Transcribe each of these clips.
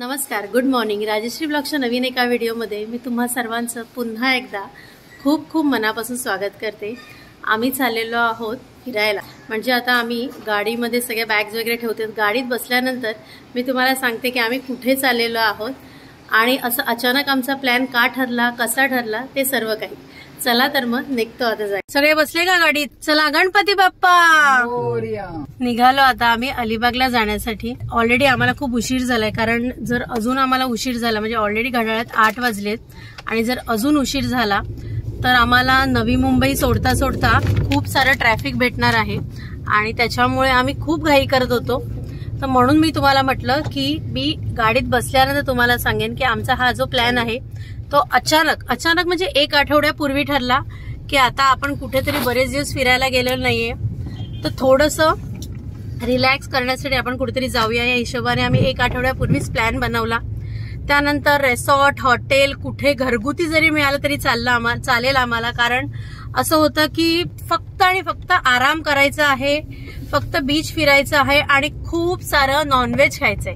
नमस्कार, good morning. Rajshri ब्लॉगच्या नवीन एका व्हिडिओमध्ये मी तुम्हा सर्वांचं पुन्हा एकदा खूप खूप मनापासून स्वागत करते. आम्ही चाललेलो आहोत फिरायला. म्हणजे आता आम्ही गाडीमध्ये सगळे बॅग्स वगैरे ठेवते. गाडीत बसल्यानंतर मी तुम्हाला सांगते की आम्ही कुठे चाललेलो आहोत आणि असं अचानक आमचा प्लॅन का ठरला, कसा ठरला, ते सर्व काही. चला तर मग निघतो आता. जाय सगळे बसले का गाडीत? चला गणपती बाप्पा. निघालो आता आम्ही अलिबागला जाण्यासाठी. ऑलरेडी आम्हाला खूप उशीर झालाय, कारण जर अजून आम्हाला उशीर झाला म्हणजे ऑलरेडी घड्याळात 8 वाजलेत आणि जर अजून उशीर झाला तर आम्हाला नवी मुंबई सोडता सोडता खूप सारं ट्रॅफिक भेटणार आहे आणि त्याच्यामुळे आम्ही खूप घाई करत होतो. तर म्हणून मी तुम्हाला म्हटलं की मी गाडीत बसल्यानंतर तुम्हाला सांगेन की आमचा हा जो प्लॅन आहे तो अचानक म्हणजे 1 आठवड्यापूर्वी ठरला की आता आपण कुठेतरी बरेच दिवस फिरायला गेलेलो नाहीये, तर थोडंसं रिलॅक्स करण्यासाठी आपण कुठेतरी जाऊया या हिशोबाने आम्ही 1 आठवड्यापूर्वीच प्लॅन बनवला. त्यानंतर रिसॉर्ट, हॉटेल, कुठे घरगुती जरी मिळालं तरी चालेल आम्हाला, कारण असं होतं की फक्त आणि फक्त आराम करायचा आहे, फक्त बीच फिरायचं आहे आणि खूप सारं नॉनव्हेज खायचंय.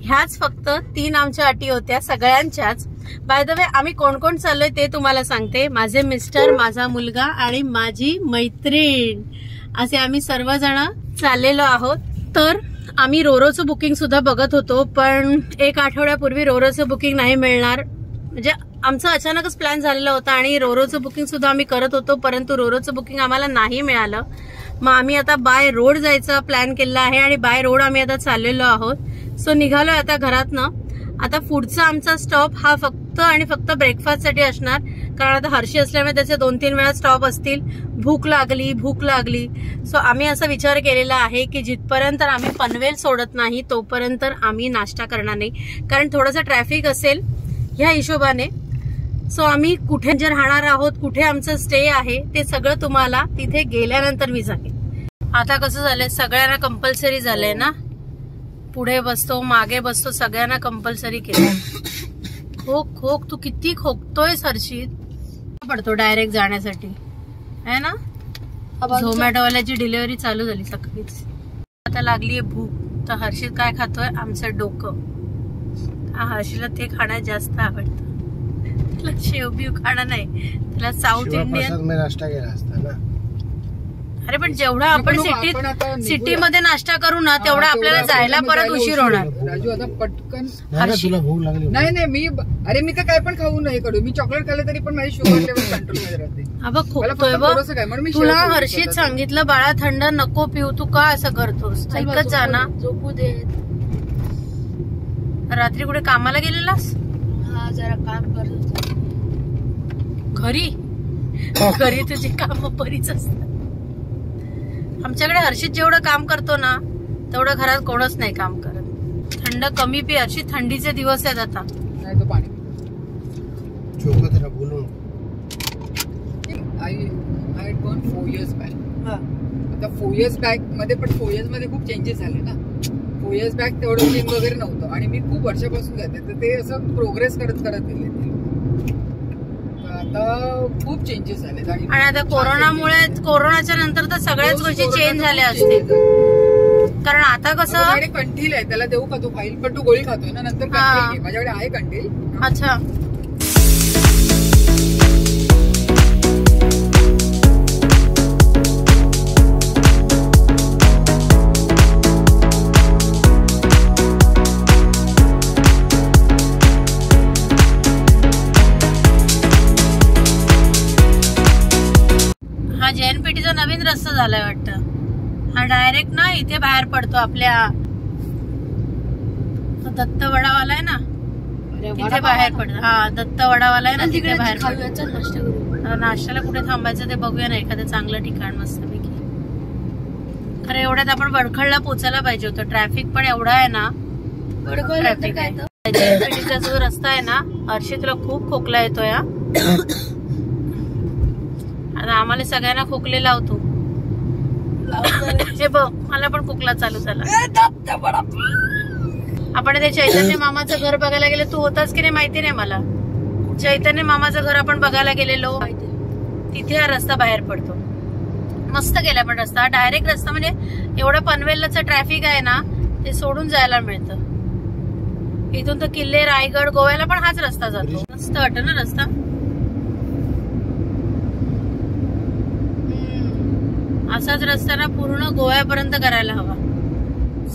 ह्याच फक्त 3 आमच्या अटी होत्या सगळ्यांच्याच. बाय द वे आम्ही कोण कोण चाललोय ते तुम्हाला सांगते. माझे मिस्टर, माझा मुलगा आणि माझी मैत्रीण असे आम्ही सर्वजण चाललेलो आहोत. तर आम्ही रोरोचं बुकिंग सुद्धा बघत होतो, पण 1 आठवड्यापूर्वी रोरोचं बुकिंग नाही मिळणार. म्हणजे आमचा अचानकच प्लॅन झालेला होता आणि रोरोचं बुकिंग सुद्धा आम्ही करत होतो, परंतु रोरोचं बुकिंग आम्हाला नाही मिळालं. मग आम्ही आता बाय रोड जायचा प्लॅन केला आहे आणि बाय रोड आम्ही आता चाललेलो आहोत. सो निघालोय आता घरातनं. आता पुढचा आमचा स्टॉप हा फक्त आणि फक्त ब्रेकफास्टसाठी असणार, कारण आता हर्षी असल्यामुळे त्याचे 2-3 वेळा स्टॉप असतील. भूक लागली. सो आम्ही असा विचार केलेला आहे की जिथपर्यंत आम्ही पनवेल सोडत नाही तोपर्यंत आम्ही नाश्ता करणार नाही, कारण थोडंसं ट्रॅफिक असेल ह्या हिशोबाने. सो आम्ही कुठे राहणार आहोत, कुठे आमचं स्टे आहे ते सगळं तुम्हाला तिथे गेल्यानंतर मी सांगेन. आता कसं झालंय, सगळ्यांना कंपल्सरी झालंय ना, पुढे बसतो मागे बसतो सगळ्यांना कंपल्सरी केलं. खोक तू किती खोकतोयस हर्षित? पडतो डायरेक्ट जाण्यासाठी है ना. झोमॅटोवाल्याची डिलिव्हरी चालू झाली सकाळीच. आता लागलीये भूक, तर हर्षित काय खातोय? आमचं डोकं. हर्षीला ते खाण्यात जास्त आवडतं. त्याला शेवबीव खाणं नाही, त्याला साऊथ इंडियन नाश्ता केला असता ना. अरे पण जेवढा आपण सिटीमध्ये नाश्ता करू ना तेवढा आपल्याला जायला परत उशीर होणार. राजू आता पटकन. तुला भूक लागली? नाही मी तर काय पण खाऊ नाही कडू. मी चॉकलेट खाल्लं तरी पण माझी शुगर लेवल कंट्रोल मध्ये राहते. तुला हर्षीत सांगितलं बाळा थंड नको पिऊ, तू का असं करतोस? ऐकत जा ना. झोपू दे. रात्री कुठे कामाला गेलेलास? हा, जरा काम करत होता घरी तुझी काम बरीच असतात. आमच्याकडे हर्षित जेवढं काम करतो ना तेवढं घरात कोणच नाही काम करत. थंड कमी पी हर्षित, थंडीचे दिवस आहेत आता. नाही तो पाणी बोलून I had gone 4 years back. आता 4 years बॅक मध्ये पण 4 years मध्ये खूप चेंजेस झाले ना. 4 years बॅक तेवढं जिम वगैरे नव्हतं आणि मी खूप वर्षापासून जाते, तर ते असं प्रोग्रेस करत गेले. आता खूप चेंजेस झाले आणि आता कोरोनामुळे, कोरोनाच्या नंतर तर सगळ्याच गोष्टी चेंज झाल्या असतील. कारण आता कसं कंठील आहे, त्याला देऊ का तू खाईल? पण तू गोळी खातोय ना नंतर. माझ्याकडे आहे कंठील. अच्छा. JNPTचा नवीन रस्ता झालाय वाटतं. हा डायरेक्ट ना इथे बाहेर पडतो आपल्या दत्त वडावाला आहे ना तिथे बाहेर पडतो. हा, दत्त वडावाला आहे ना तिथे बाहेर पडतो. नाश्त्याला कुठे थांबायचं ते बघूया ना, एखादं चांगलं ठिकाण मस्तपैकी. खरं एवढ्यात आपण वडखळला पोचायला पाहिजे होतं. ट्रॅफिक पण एवढा आहे ना, ट्रॅफिक आहे. JNPTचा जो रस्ता आहे ना, हर्षितला खूप खोकला येतोय. आता आम्हाला सगळ्यांना खोकले लावतो. हे बघ, मला पण खोकला चालू झाला. आपण ते चैतन्य मामाचं घर बघायला गेलो. तू होतास की नाही माहिती नाही मला. चैतन्य मामाचं घर आपण बघायला गेलेलो, तिथे हा रस्ता बाहेर पडतो. मस्त गेला पण रस्ता, डायरेक्ट रस्ता. म्हणजे एवढं पनवेलचं ट्रॅफिक आहे ना ते सोडून जायला मिळतं. इथून तर किल्ले रायगड गोव्याला पण हाच रस्ता जातो. मस्त वाटत ना रस्ता. असाच रस्ता ना पूर्ण गोव्यापर्यंत करायला हवा.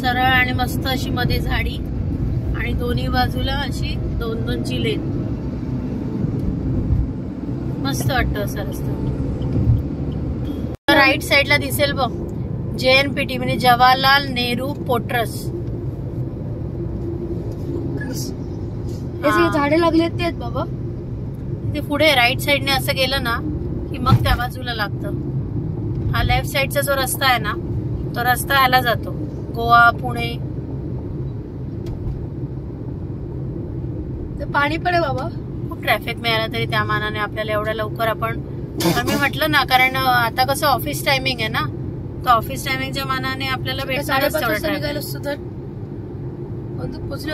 सरळ आणि मस्त अशी मध्ये झाडी आणि दोन्ही बाजूला अशी 2-2ची लेन. मस्त वाटतं असा रस्ता. राईट साइडला दिसेल बघ JNPT म्हणजे जवाहरलाल नेहरू पोर्ट्स. झाडे लागले तेच बाबा. ते पुढे राईट साइडने असं गेलं ना की मग त्या बाजूला लागतं. हा लेफ्ट साइडचा जो रस्ता आहे ना तो रस्ता ह्याला जातो गोवा पुणे. पाणी पडे बाबा. खूप ट्रॅफिक मिळालं तरी त्या मानाने आपल्याला एवढ्या लवकर आपण मी म्हटलं ना कारण आता कसं ऑफिस टायमिंग आहे ना तर ऑफिस टायमिंगच्या मानाने आपल्याला भेटणारच तेवढं ट्रॅफिक.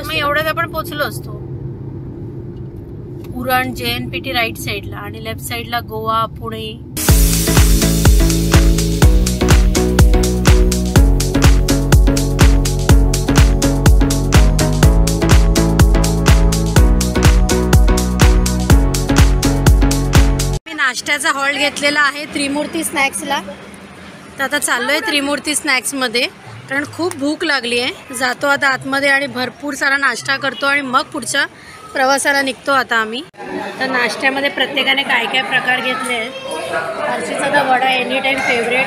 मग एवढ्यात आपण पोहोचलो असतो. उरण JNPT राईट साइडला आणि लेफ्ट साइडला गोवा पुणे. नाश्त्याचा हॉल्ट घेतलेला आहे त्रिमूर्ती स्नॅक्सला. तर आता चाललोय त्रिमूर्ती स्नॅक्स मध्ये कारण खूप भूक लागली आहे. जातो आता आतमध्ये आणि भरपूर सारा नाश्ता करतो आणि मग पुढच्या प्रवासाला निघतो आता आम्ही. तर नाश्त्यामध्ये प्रत्येकाने काय काय प्रकार घेतले आहेत. हर्षीचा तर vada any time favourite.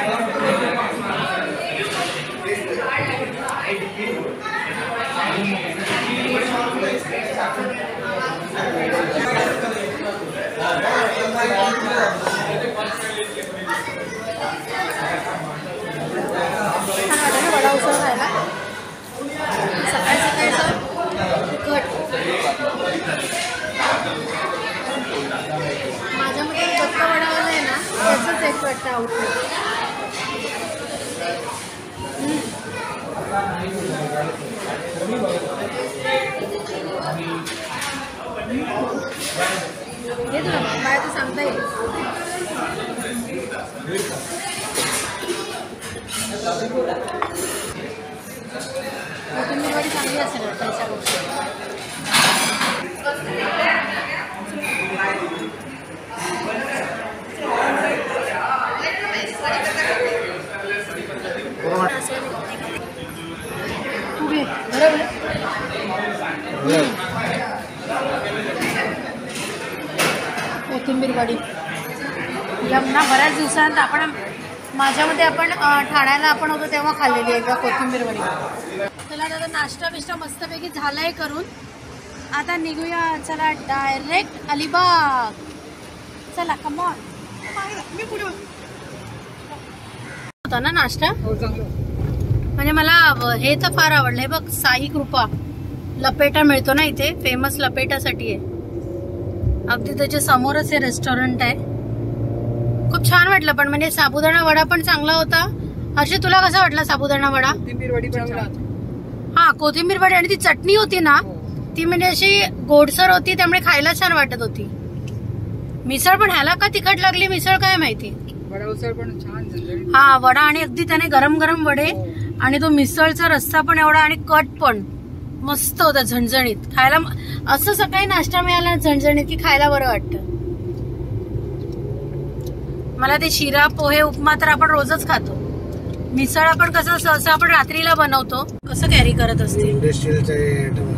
Vada usal खायला सकाळी सकाळी तिखट. माझ्यामध्ये दत्त वडावाला आहे ना त्याचंच एक वाटतं आउटलेट. घेत ना बाय तर सांगता येईल. तुम्ही बरी चांगली असेल त्याच्या गोष्टी. कोथिंबीर वडी ना बऱ्याच दिवसांत आपण माझ्यामध्ये आपण ठाण्याला आपण होतो तेव्हा खाल्लेली आहे का कोथिंबीर वडी. चला आता नाश्ता बिष्टा मस्तपैकी झालाय करून आता निघूया. चला डायरेक्ट अलिबाग. चला कमॉन. मी पुढे होता ना नाश्ता म्हणजे मला हे तर फार आवडलं. हे बघ साई कृपा लपेटा मिळतो ना इथे. फेमस लपेटासाठी आहे. अगदी त्याच्या समोरच हे रेस्टॉरंट आहे. खूप छान वाटलं पण म्हणजे साबुदाणा वडा पण चांगला होता. हर्षी तुला कसा वाटला साबुदाणा वडा. कोथिंबीर वडी पण हा कोथिंबीर वडी आणि ती चटणी होती ना ती म्हणजे अशी गोडसर होती त्यामुळे खायला छान वाटत होती. मिसळ पण ह्याला का तिखट लागली मिसळ काय माहिती. वडा उसळ पण छान. हा वडा आणि अगदी त्याने गरम गरम वडे आणि तो मिसळचा रस्सा पण एवढा आणि कट पण मस्त होता झणझणीत. खायला असं सकाळी नाश्ता मिळाला झणझणीत की खायला बरं वाटतं. मला ते शिरा पोहे उपमा तर आपण रोजच खातो. मिसळ आपण कसं सहसा आपण रात्रीला बनवतो. कसं कॅरी करत असते इंडस्ट्रियलचा आयटम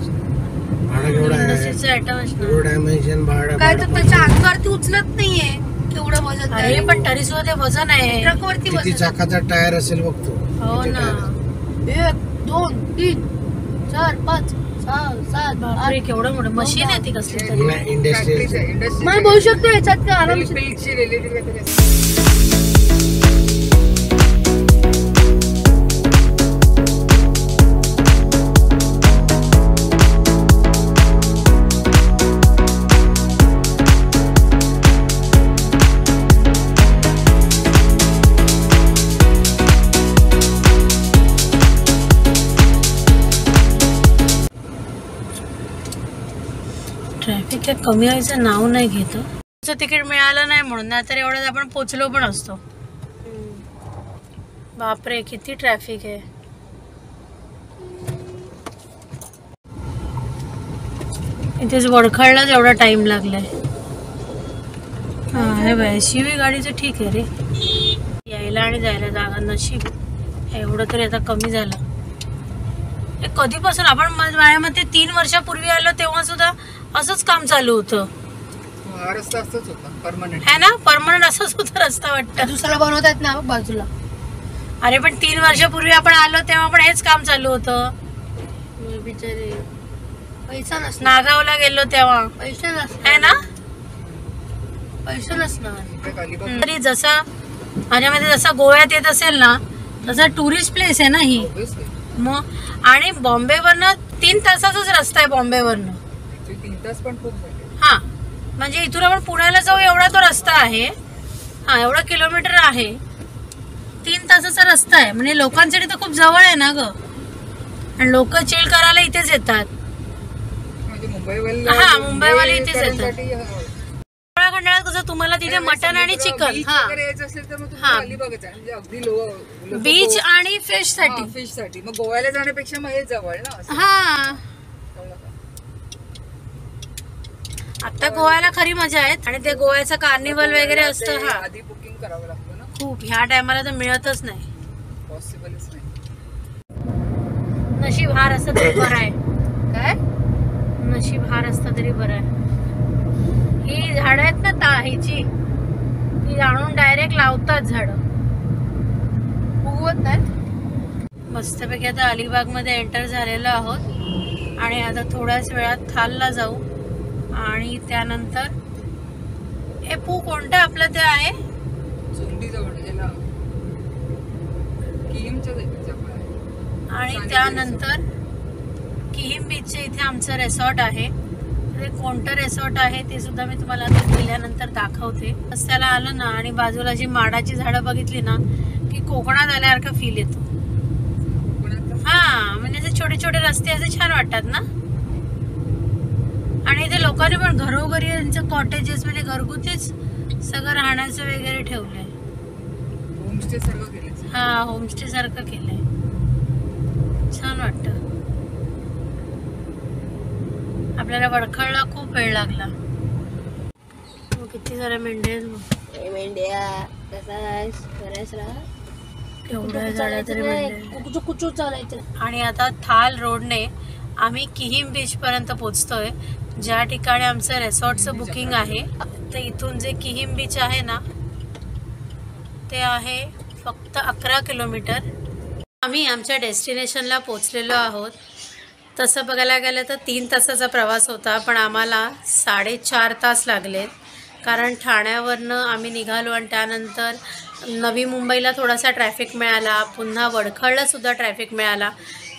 काय तर त्याच्या अंगावरती उचलत नाहीये केवढं वजन. अरे पण तरी सुद्धा ते वजन आहे. ट्रकवरती किती चाकाचा टायर असेल बघतो. हो ना. 1 2 3 4 5 6 7 बापरे केवढं मोठं मशीन आहे ती कसली तरी. इंडस्ट्रियल मला बोलू शकतो याच्यात काय आरामशीर. ट्रॅफिक काय कमी व्हायचं नाव नाही घेत. तिकीट मिळालं नाही म्हणून नाहीतर एवढ्यात आपण पोचलो पण असतो. बापरे किती ट्रॅफिक आहे. इथेच वडखळलाच एवढा टाइम लागलाय. हा हे बाय शिवी गाडीचं ठीक आहे रे, यायला आणि जायला जागा नशीब एवढं तरी आता कमी झालं. हे कधीपासून आपण माझ्या मते 3 वर्षापूर्वी आलो तेव्हा सुद्धा असंच काम चालू होतं. हा रस्ता असंच होता परमनंट है ना, परमनंट असंच होता रस्ता वाटतं. दुसरा बनवतात ना बाजूला. अरे पण 3 वर्षापूर्वी आपण आलो तेव्हा पण हेच काम चालू होतं. बिचारे पैसा नसणार, नागावला गेलो तेव्हा पैसे है नसणार ना. पैसे नसणार. अलिबाग तरी जसा माझ्यामध्ये जसा गोव्यात येत असेल ना तसा टुरिस्ट प्लेस आहे ना ही. obviously. मग आणि बॉम्बेवरनं 3 तासाचाच रस्ता आहे बॉम्बेवरनं. Actually 3 तास पण खूप झाले. हा म्हणजे इथून आपण पुण्याला जाऊ एवढा तो रस्ता आहे. हा एवढा किलोमीटर आहे, 3 तासाचा रस्ता आहे. म्हणजे लोकांसाठी तर खूप जवळ आहे ना ग, आणि लोक चिल करायला इथेच येतात. म्हणजे मुंबईवाले हा, मुंबईवाले इथेच येतात. मुंबईकरांसाठी, खंडाळ्यात कसं तुम्हाला तिथे मटन आणि चिकन, बीच हा वगैरे यायचं असेल तर मग हा. तुम्ही अलिबागच आहे. म्हणजे अगदी बीच आणि फिश साठी. फिश साठी मग गोव्याला जाण्यापेक्षा मग हे जवळ ना असं. हा कळलं का? आता गोव्याला खरी मजा आहे, आणि ते गोव्याचं कार्निवल वगैरे गोव्याला असतं. ते हा आधी बुकिंग करावं लागतं ना, खूप ह्या टायमाला तर मिळतच नाही. पॉसिबलच नाही. नशीब हा रस्ता तरी बरा आहे. काय नशीब हा रस्ता तरी बरा आहे. ही झाड आहेत ना ह्याची, ती आणून डायरेक्ट लावतात झाड. उगवत नाही. मस्तपैकी आता अलिबाग मध्ये एंटर झालेलो आहोत, आणि आता थोड्याच वेळात थालला जाऊ, आणि त्यानंतर हे पू कोणतं आपलं ते आहे चोंडी जवळ ज्याला किहीमच्या जवळ आहे. आणि त्यानंतर किहीम बीचचे इथे आमचं रेसॉर्ट आहे. ते कोणतं रेसॉर्ट आहे ते सुद्धा मी तुम्हाला गेल्यानंतर दाखवते. रस्त्याला आलो ना आणि बाजूला जी माडाची झाडं बघितली ना की कोकणात आल्यासारखा फील येतो. हा म्हणजे असे छोटे छोटे रस्ते असे छान वाटतात ना. आणि इथे लोकांनी पण घरोघरी त्यांचं कॉटेजेस म्हणजे घरगुतीच सगळं राहण्याचं वगैरे ठेवलंय. होमस्टे सर्व केले. हा होमस्टे सारखं केलंय, छान वाटतं. आपल्याला वडखळला खूप वेळ लागला. किती साऱ्या मेंढ्या आहेत बघ. मेंढ्या कसा केवढ्या झाड्या तरी मेंढ्या. कुचू कुचू चालायचं. आणि आता थाल रोडने आम्ही किहीम बीच पर्यंत पोहोचतोय, ज्या ठिकाणी आमचं रेसॉर्टचं बुकिंग आहे. तर इथून जे किहीम बीच आहे ना ते आहे फक्त 11 किलोमीटर. आम्ही आमच्या डेस्टिनेशनला पोहोचलेलो आहोत. तसं बघायला गेलं तर 3 तासाचा प्रवास होता, पण आम्हाला 4.5 तास लागलेत. कारण ठाण्यावरनं आम्ही निघालो आणि त्यानंतर नवी मुंबईला थोडासा ट्रॅफिक मिळाला, पुन्हा वडखळला सुद्धा ट्रॅफिक मिळाला,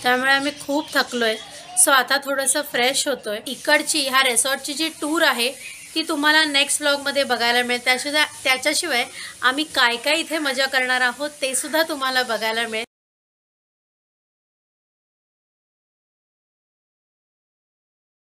त्यामुळे आम्ही खूप थकलो आहे. सो आता थोडंसं फ्रेश होतो आहे. इकडची ह्या रेसॉर्टची जी टूर आहे ती तुम्हाला नेक्स्ट व्लॉगमध्ये बघायला मिळेल. त्याच्याशिवाय आम्ही काय काय इथे मजा करणार आहोत ते सुद्धा तुम्हाला बघायला मिळेल.